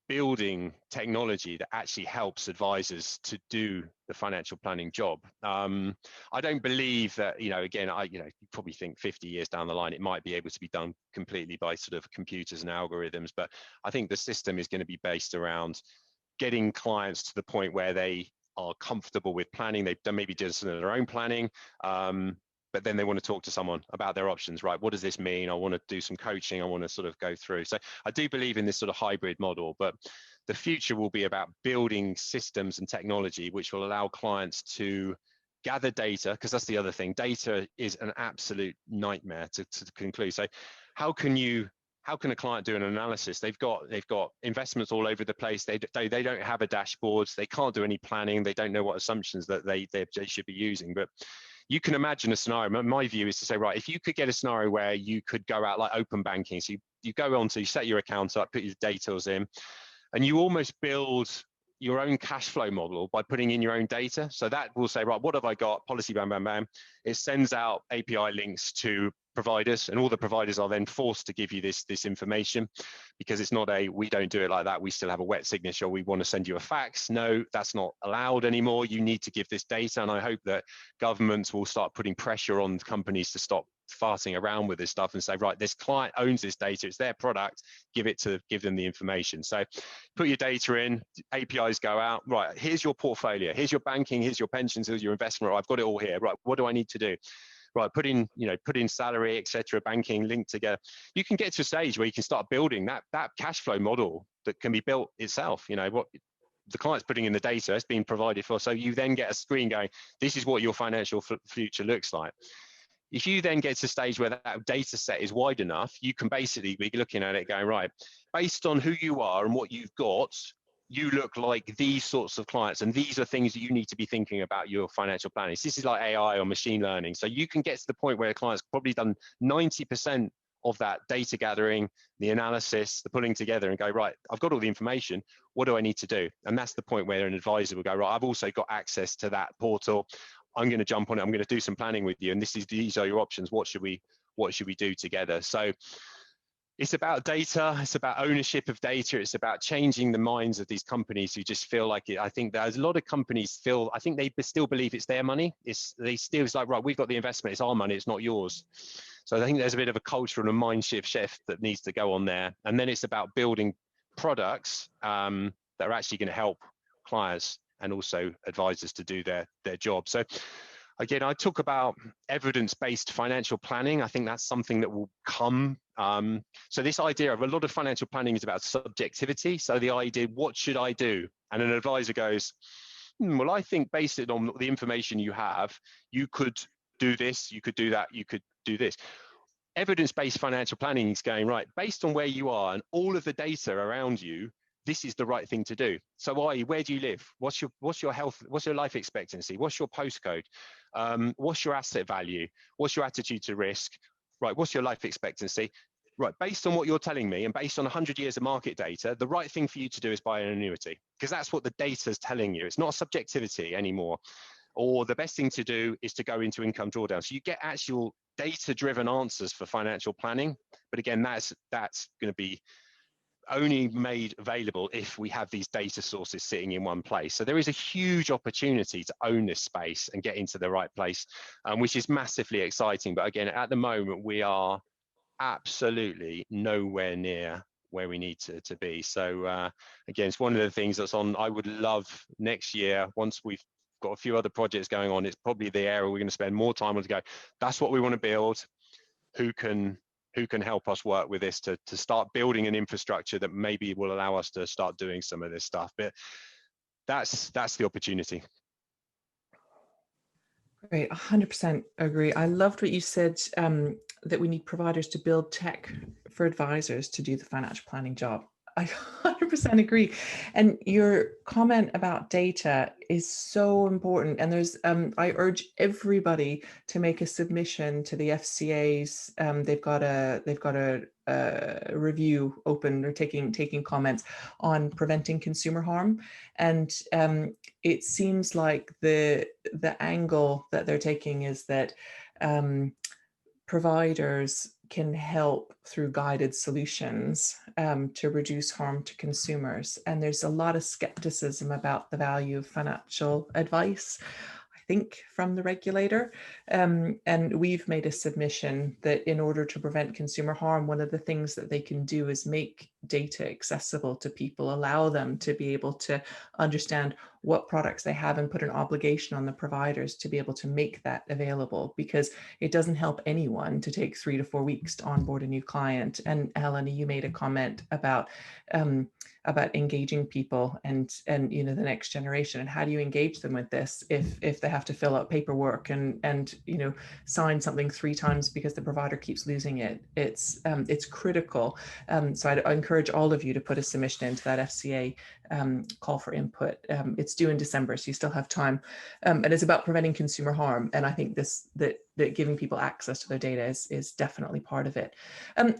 building technology that actually helps advisors to do the financial planning job. I don't believe that, you know, again, you probably think 50 years down the line, it might be able to be done completely by sort of computers and algorithms, but I think the system is going to be based around getting clients to the point where they are comfortable with planning. They've done maybe done some of their own planning, but then they want to talk to someone about their options, right? What does this mean? I want to do some coaching. I want to sort of go through. So I do believe in this sort of hybrid model, but the future will be about building systems and technology which will allow clients to gather data, because that's the other thing. Data is an absolute nightmare to conclude. So how can a client do an analysis? They've got investments all over the place. They don't have a dashboard. They can't do any planning. They don't know what assumptions that they should be using. But you can imagine a scenario. My view is to say, right, if you could get a scenario where you could go out like open banking. So you go on to, you set your account up, put your details in, and you almost build your own cash flow model by putting in your own data. So that will say, right, what have I got? Policy, bam, bam, bam. It sends out API links to providers, and all the providers are then forced to give you this information, because it's not we don't do it like that. We still have a wet signature. We want to send you a fax. No, that's not allowed anymore. You need to give this data. And I hope that governments will start putting pressure on companies to stop farting around with this stuff and say, right, this client owns this data, it's their product, give them the information. So put your data in, APIs go out, right, here's your portfolio, here's your banking, here's your pensions, here's your investment, right, I've got it all here, right, what do I need to do? Right, put in salary, etc., banking, linked together. You can get to a stage where you can start building that cash flow model that can be built itself. You know, what the client's putting in the data, it's being provided for. So you then get a screen going, this is what your financial future looks like. If you then get to a stage where that data set is wide enough, you can basically be looking at it going, right, based on who you are and what you've got, you look like these sorts of clients, and these are things that you need to be thinking about your financial planning. So this is like AI or machine learning. So you can get to the point where a client's probably done 90% of that data gathering, the analysis, the pulling together, and go, right, I've got all the information. What do I need to do? And that's the point where an advisor will go, right, I've also got access to that portal. I'm going to jump on it. I'm going to do some planning with you. And these are your options. What should we do together? So it's about data. It's about ownership of data. It's about changing the minds of these companies who just feel like it. I think there's a lot of companies I think they still believe it's their money. It's like, right, we've got the investment. It's our money. It's not yours. So I think there's a bit of a cultural and mind shift that needs to go on there. And then it's about building products that are actually going to help clients and also advisors to do their job. So again, I talk about evidence-based financial planning. I think that's something that will come. So this idea of a lot of financial planning is about subjectivity. So the idea, what should I do? And an advisor goes, well, I think based on the information you have, you could do this, you could do that, you could do this. Evidence-based financial planning is going, right, based on where you are and all of the data around you, this is the right thing to do. So where do you live? What's your health? What's your life expectancy? What's your postcode? What's your asset value? What's your attitude to risk? Right, what's your life expectancy? Right, based on what you're telling me and based on 100 years of market data, the right thing for you to do is buy an annuity, because that's what the data is telling you. It's not subjectivity anymore. Or the best thing to do is to go into income drawdown. So you get actual data-driven answers for financial planning. But again, that's going to be only made available if we have these data sources sitting in one place. So there is a huge opportunity to own this space and get into the right place, which is massively exciting. But again, at the moment, we are absolutely nowhere near we need to be. So again, it's one of the things that's on. I would love next year, once we've got a few other projects going on, it's probably the area we're going to spend more time on to go, that's what we want to build. Who can help us work with this to start building an infrastructure that maybe will allow us to start doing some of this stuff. But that's the opportunity. Great, 100% agree. I loved what you said, that we need providers to build tech for advisors to do the financial planning job. I 100% agree. And your comment about data is so important. And there's, I urge everybody to make a submission to the FCA's. They've got a review open, or taking comments on preventing consumer harm. And it seems like the angle that they're taking is that providers can help through guided solutions to reduce harm to consumers. And there's a lot of skepticism about the value of financial advice, I think, from the regulator. And we've made a submission that in order to prevent consumer harm, one of the things that they can do is make data accessible to people, allow them to be able to understand what products they have, and put an obligation on the providers to be able to make that available, because it doesn't help anyone to take 3 to 4 weeks to onboard a new client. And Helena, you made a comment about engaging people and the next generation, and how do you engage them with this if they have to fill out paperwork and sign something 3 times because the provider keeps losing it. It's critical. So I encourage all of you to put a submission into that FCA call for input. It's due in December, so you still have time. And it's about preventing consumer harm. And I think that giving people access to their data is definitely part of it.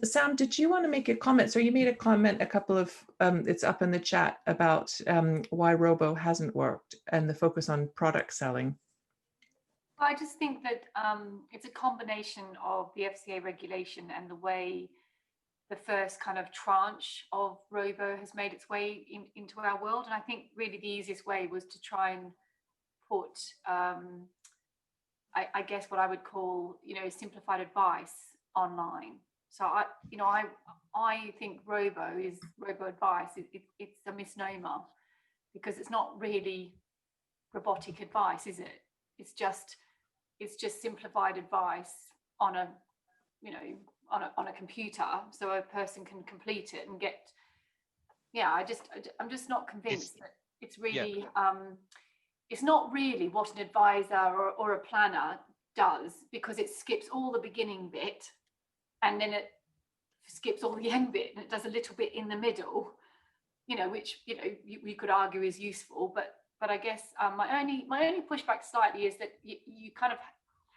Sam, did you want to make a comment? So you made a comment, a couple of, it's up in the chat, about why Robo hasn't worked and the focus on product selling. I just think that it's a combination of the FCA regulation and the way the first kind of tranche of Robo has made its way into our world. And I think really the easiest way was to try and put, I guess what I would call, simplified advice online. So I think Robo advice. It's a misnomer, because it's not really robotic advice, is it? It's just simplified advice on a computer, so a person can complete it and get. I'm just not convinced that it's really. Yeah. It's not really what an advisor or a planner does, because it skips all the beginning bit, and then it skips all the end bit, and it does a little bit in the middle, which you could argue is useful, but I guess my only pushback slightly is that you kind of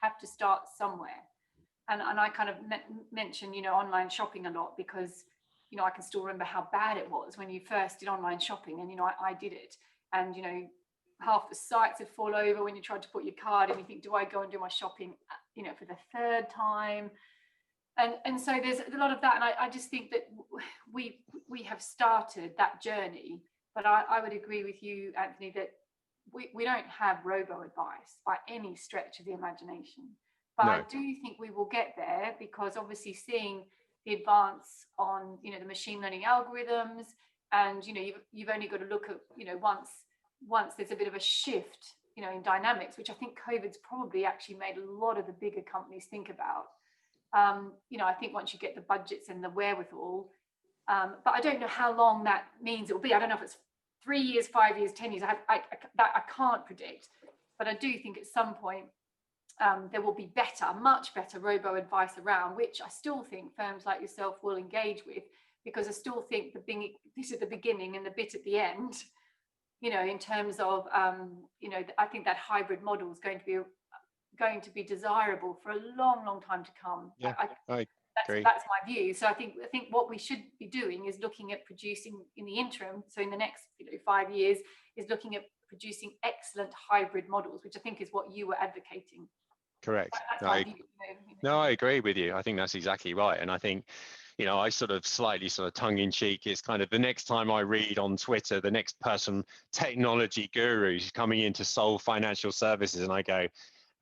have to start somewhere, and I kind of mention online shopping a lot, because I can still remember how bad it was when you first did online shopping, and I did it, and half the sites would fall over when you tried to put your card in. You think, do I go and do my shopping for the 3rd time? And so there's a lot of that, and I just think that we have started that journey. But I would agree with you, Anthony, that we don't have robo advice by any stretch of the imagination. But no. I do think we will get there, because obviously seeing the advance on the machine learning algorithms, and you've only got to look at once there's a bit of a shift in dynamics, which I think COVID's probably actually made a lot of the bigger companies think about. I think once you get the budgets and the wherewithal, but I don't know how long that means it will be. I don't know if it's 3 years, 5 years, 10 years. I can't predict, but I do think at some point there will be much better robo advice around, which I still think firms like yourself will engage with, because I still think this is the beginning and the bit at the end. In terms of I think that hybrid model is going to be desirable for a long time to come. Yeah, I agree. That's my view. So I think what we should be doing is looking at producing in the interim. So in the next 5 years, is looking at producing excellent hybrid models, which I think is what you were advocating. Correct. That's my view. No, I agree with you. I think that's exactly right. And I think, I slightly tongue in cheek, it's kind of the next time I read on Twitter, the next person, technology guru, is coming in to solve financial services, and I go,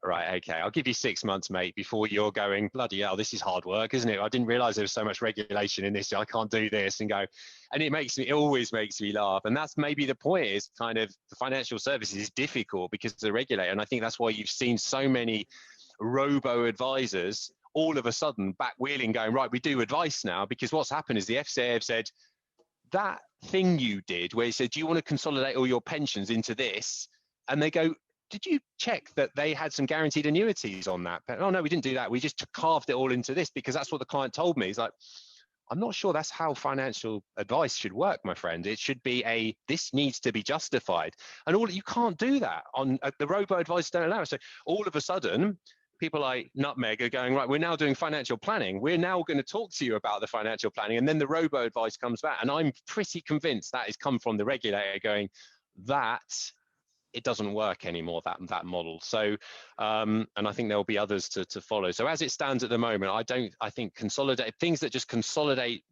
Right, okay, I'll give you 6 months, mate, before you're going, bloody hell, this is hard work, isn't it? I didn't realize there was so much regulation in this. I can't do this, and go. And it always makes me laugh. And that's maybe the point, is kind of the financial services is difficult because of the regulator. And I think that's why you've seen so many robo advisors all of a sudden back wheeling, going, right, we do advice now, because what's happened is the FCA have said, that thing you did where you said, do you want to consolidate all your pensions into this? And they go, did you check that they had some guaranteed annuities on that? Oh, no, we didn't do that. We just carved it all into this because that's what the client told me. He's like, I'm not sure that's how financial advice should work, my friend. It should be this needs to be justified. And you can't do that on the robo advice don't allow it. So all of a sudden, people like Nutmeg are going, right, we're now doing financial planning. We're now going to talk to you about the financial planning. And then the robo advice comes back. And I'm pretty convinced that has come from the regulator going, that it doesn't work anymore, that model. So, and I think there'll be others to follow. So as it stands at the moment, I think things that just consolidate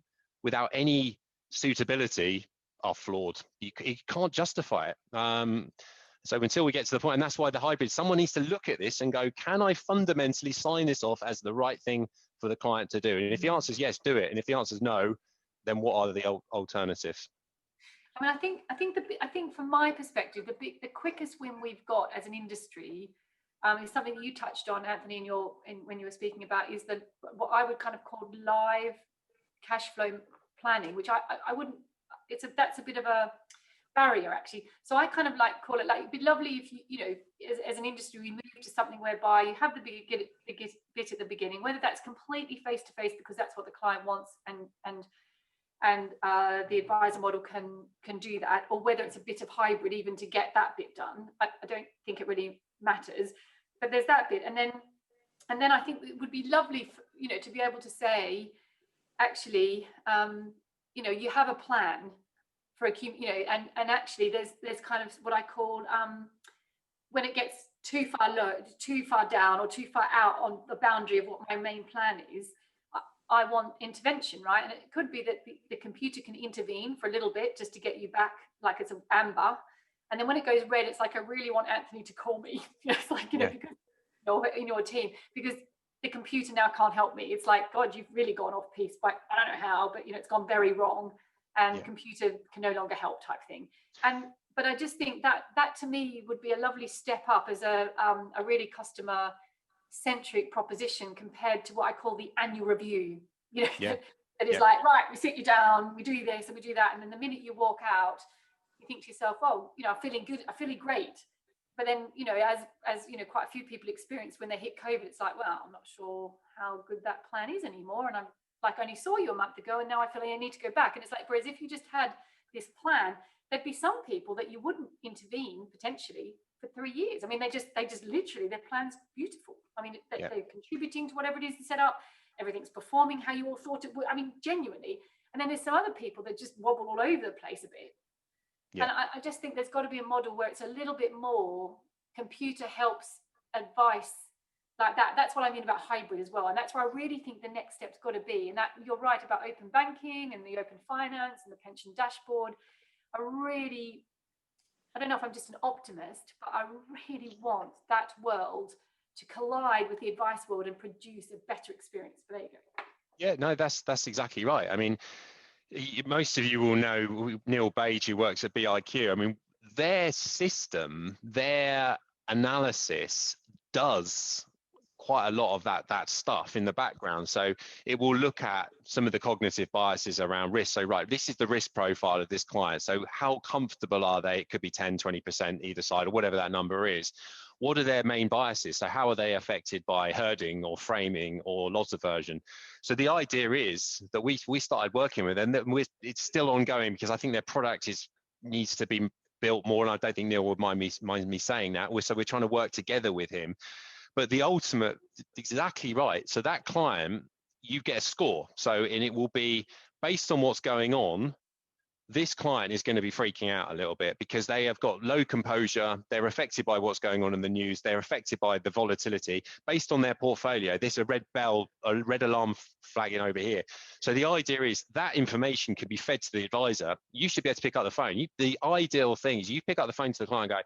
without any suitability are flawed. You can't justify it. So until we get to the point, and that's why the hybrid, someone needs to look at this and go, can I fundamentally sign this off as the right thing for the client to do? And if the answer is yes, do it. And if the answer is no, then what are the alternatives? I mean, I think from my perspective, the quickest win we've got as an industry is something that you touched on, Anthony, when you were speaking about, is what I would kind of call live cash flow planning, which I wouldn't. That's a bit of a barrier, actually. So I kind of call it, it'd be lovely if you know, as an industry, we move to something whereby you have the biggest bit at the beginning, whether that's completely face to face because that's what the client wants, and the advisor model can do that, or whether it's a bit of hybrid even to get that bit done. I don't think it really matters, but there's that bit, and then I think it would be lovely for, you know, to be able to say, actually, you know, you have a plan for and actually there's kind of what I call when it gets too far low, too far down, or too far out on the boundary of what my main plan is, I want intervention, right? And it could be that the computer can intervene for a little bit just to get you back, like it's an amber. And then when it goes red, it's like, I really want Anthony to call me. It's like, you know, because you're in your team, because the computer now can't help me. It's like, God, you've really gone off piece, but I don't know how, but you know, it's gone very wrong, and computer can no longer help, type thing. But I just think that to me would be a lovely step up as a really customer centric proposition compared to what I call the annual review, you know, that is like, right, we sit you down, we do this and we do that, and then the minute you walk out, you think to yourself, oh, you know, I'm feeling good, I'm feeling great. But then, you know, as you know, quite a few people experience when they hit COVID, it's like, well, I'm not sure how good that plan is anymore, and I'm like, I only saw you a month ago, and now I feel like I need to go back. And it's like, whereas if you just had this plan, there'd be some people that you wouldn't intervene potentially for 3 years. I mean, they just literally, their plan's beautiful. I mean, they're contributing to whatever it is they set up. Everything's performing how you all thought it would. I mean, genuinely. And then there's some other people that just wobble all over the place a bit. And I just think there's got to be a model where it's a little bit more computer helps advice like that. That's what I mean about hybrid as well. And that's where I really think the next step's got to be. And that you're right about open banking and the open finance and the pension dashboard. I don't know if I'm just an optimist, but I really want that world to collide with the advice world and produce a better experience. But there you go. Yeah, no, that's exactly right. I mean, most of you will know Neil Page, who works at BIQ. I mean, their system, their analysis does quite a lot of that stuff in the background. So it will look at some of the cognitive biases around risk. So, right, this is the risk profile of this client. So how comfortable are they? It could be 10, 20% either side, or whatever that number is. What are their main biases? So how are they affected by herding or framing or loss aversion? So the idea is that we started working with them. It's still ongoing because I think their product needs to be built more, and I don't think Neil would mind me saying that. So we're trying to work together with him. But the ultimate, exactly right. So that client, you get a score. So, and it will be based on what's going on. This client is going to be freaking out a little bit because they have got low composure. They're affected by what's going on in the news. They're affected by the volatility based on their portfolio. There's a red alarm flagging over here. So the idea is that information can be fed to the advisor. You should be able to pick up the phone. The ideal thing is you pick up the phone to the client and go,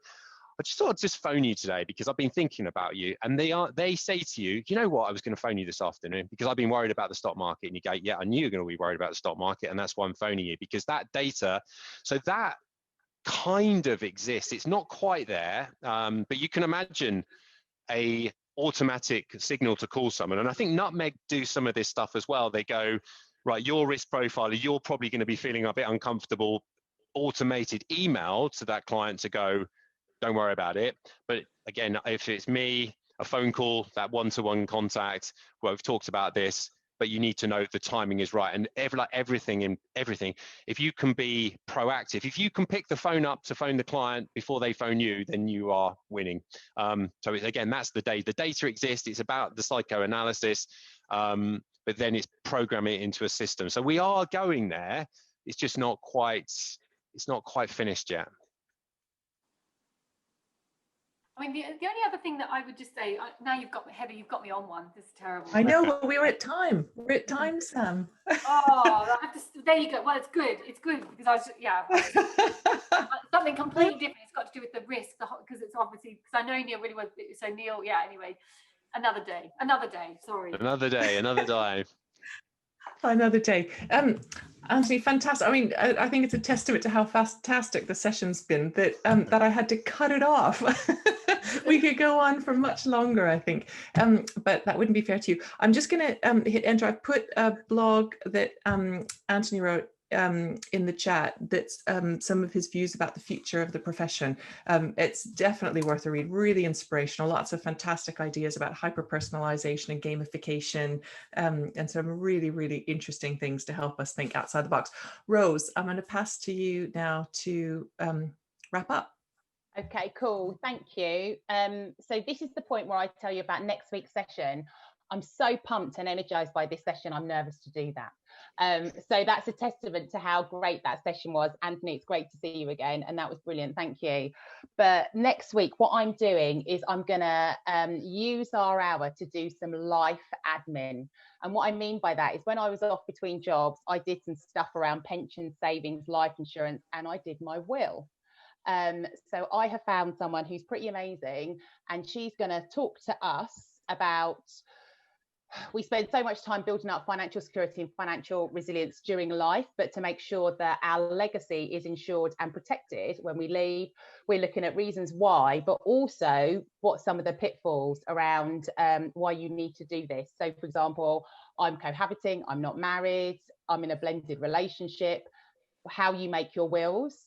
I just thought I'd just phone you today because I've been thinking about you. And they say to you, you know what, I was going to phone you this afternoon because I've been worried about the stock market. And you go, yeah, I knew you were going to be worried about the stock market. And that's why I'm phoning you, because that data, so that kind of exists. It's not quite there, but you can imagine a automatic signal to call someone. And I think Nutmeg do some of this stuff as well. They go, right, your risk profile, you're probably going to be feeling a bit uncomfortable. Automated email to that client to go, don't worry about it. But again, if it's me, a phone call, that one-to-one contact, well, we've talked about this, but you need to know the timing is right. And everything, if you can be proactive, if you can pick the phone up to phone the client before they phone you, then you are winning. So again, that's the data. The data exists. It's about the psychoanalysis, but then it's programming it into a system. So we are going there. It's just not quite, it's not quite finished yet. I mean, the only other thing that I would just say, now you've got me, Heather, you've got me on one. This is terrible. I know, but we were at time. We're at time, Sam. Oh, I have to, there you go. Well, it's good. It's good because I was, yeah, something completely different. It's got to do with the risk, because it's obviously, because I know Neil really well. So Neil, yeah, anyway, another day, sorry. Another day, another day. Another day. Anthony, fantastic. I mean, I think it's a testament to how fantastic the session's been that that I had to cut it off. We could go on for much longer, I think, but that wouldn't be fair to you. I'm just going to hit enter. I've put a blog that Anthony wrote in the chat, that's some of his views about the future of the profession. It's definitely worth a read, really inspirational, lots of fantastic ideas about hyper-personalization and gamification, and some really, really interesting things to help us think outside the box. Rose, I'm going to pass to you now to wrap up. Okay, cool. Thank you. So this is the point where I tell you about next week's session. I'm so pumped and energized by this session. I'm nervous to do that. So that's a testament to how great that session was. Anthony, it's great to see you again. And that was brilliant. Thank you. But next week, what I'm doing is I'm going to use our hour to do some life admin. And what I mean by that is when I was off between jobs, I did some stuff around pension savings, life insurance, and I did my will. So I have found someone who's pretty amazing, and she's going to talk to us about, we spend so much time building up financial security and financial resilience during life, but to make sure that our legacy is insured and protected when we leave, we're looking at reasons why, but also what some of the pitfalls around why you need to do this. So for example, I'm cohabiting, I'm not married, I'm in a blended relationship, how you make your wills,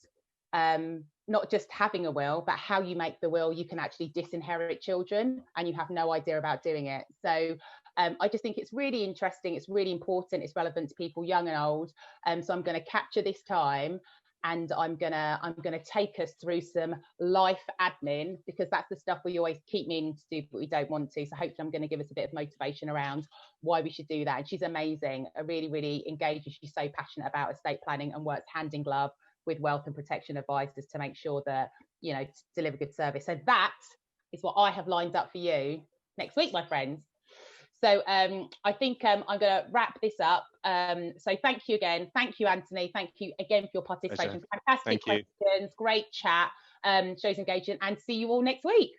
not just having a will, but how you make the will. You can actually disinherit children and you have no idea about doing it. So I just think it's really interesting. It's really important. It's relevant to people young and old. So I'm going to capture this time, and I'm gonna take us through some life admin, because that's the stuff we always keep meaning to do, but we don't want to. So hopefully I'm going to give us a bit of motivation around why we should do that. And she's amazing, really, really engaged. She's so passionate about estate planning and works hand in glove with wealth and protection advisors to make sure that, you know, to deliver good service. So that is what I have lined up for you next week, my friends. So I think I'm going to wrap this up. So thank you again. Thank you, Anthony. Thank you again for your participation. Fantastic questions. Great chat. Shows engagement, and see you all next week.